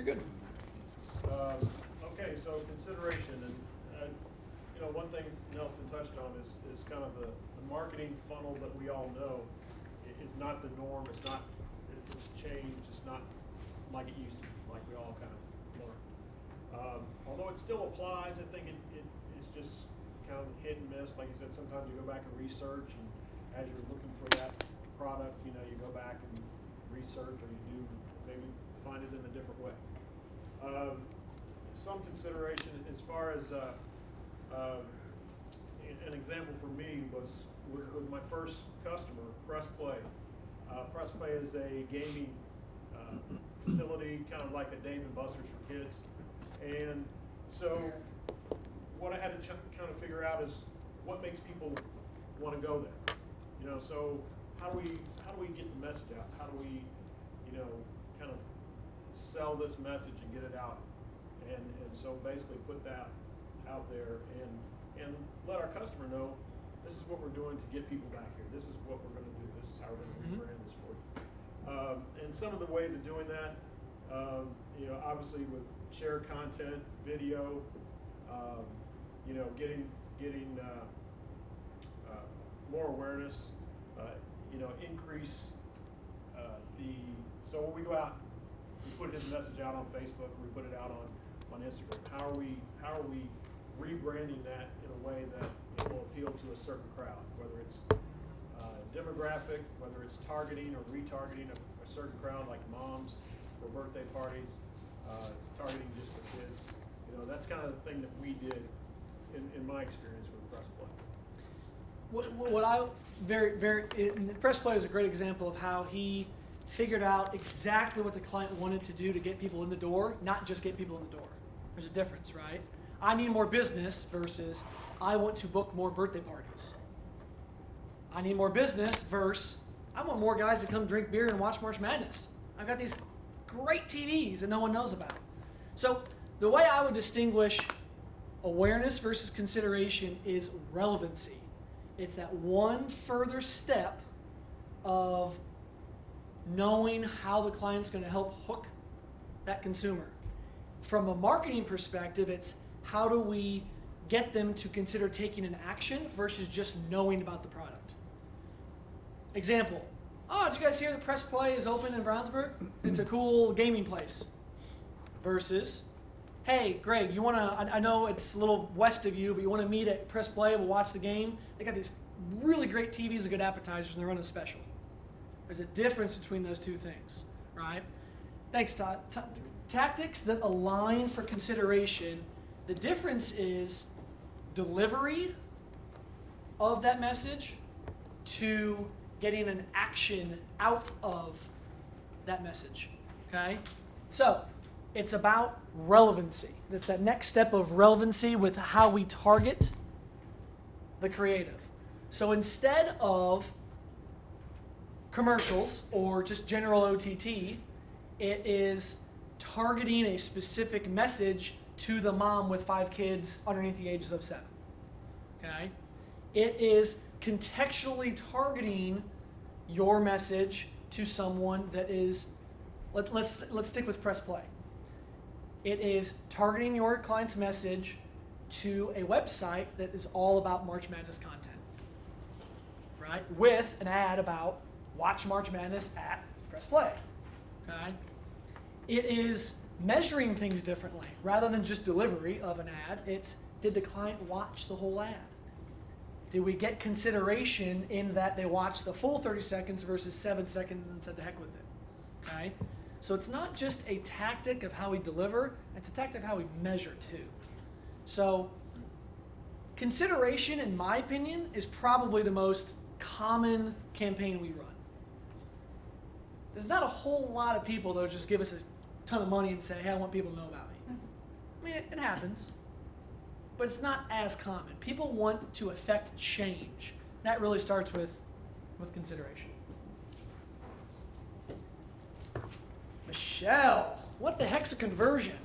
You're good. Okay, so consideration, and one thing Nelson touched on is kind of the marketing funnel that we all know is not the norm. It's changed. It's not like it used to be, like we all kind of learned. Although it still applies, I think it is just kind of hit and miss. Like you said, sometimes you go back and research, and as you're looking for that product, you go back and research, or you do maybe find it in a different way. Some consideration as far as an example for me was with my first customer, Press Play. Press Play is a gaming facility, kind of like a Dave & Buster's for kids. And so what I had to kind of figure out is what makes people want to go there. So how do we get the message out? How do we, kind of sell this message and get it out? And so basically put that out there and let our customer know this is what we're doing to get people back here. This is what we're going to do. This is how we're going to brand this for you. And some of the ways of doing that, obviously with shared content, video, getting more awareness, increase so when we go out, we put his message out on Facebook, we put it out on Instagram. How are we rebranding that in a way that it will appeal to a certain crowd, whether it's demographic, whether it's targeting or retargeting a certain crowd like moms for birthday parties, targeting just for kids. That's kind of the thing that we did in my experience with Press Play. Press Play is a great example of how he figured out exactly what the client wanted to do to get people in the door, not just get people in the door. There's a difference, right? I need more business versus I want to book more birthday parties. I need more business versus I want more guys to come drink beer and watch March Madness. I've got these great TVs that no one knows about. So the way I would distinguish awareness versus consideration is relevancy. It's that one further step of knowing how the client's going to help hook that consumer. From a marketing perspective, it's how do we get them to consider taking an action versus just knowing about the product. Example, did you guys hear that Press Play is open in Brownsburg? It's a cool gaming place. Versus, hey, Greg, you want to, I know it's a little west of you, but you want to meet at Press Play, we'll watch the game. They got these really great TVs and good appetizers, and they're running a special. There's a difference between those two things, right? Thanks, Todd. Tactics that align for consideration, the difference is delivery of that message to getting an action out of that message, okay? So it's about relevancy. It's that next step of relevancy with how we target the creative. So instead of commercials or just general OTT, it is targeting a specific message to the mom with 5 kids underneath the ages of 7. Okay? It is contextually targeting your message to someone that is, let's stick with Press Play. It is targeting your client's message to a website that is all about March Madness content, right? With an ad about watch March Madness at Press Play, okay? It is measuring things differently. Rather than just delivery of an ad, it's did the client watch the whole ad? Did we get consideration in that they watched the full 30 seconds versus 7 seconds and said the heck with it, okay? So it's not just a tactic of how we deliver, it's a tactic of how we measure too. So consideration, in my opinion, is probably the most common campaign we run. There's not a whole lot of people that will just give us a ton of money and say, hey, I want people to know about me. I mean, it happens, but it's not as common. People want to affect change. That really starts with consideration. Michelle, what the heck's a conversion?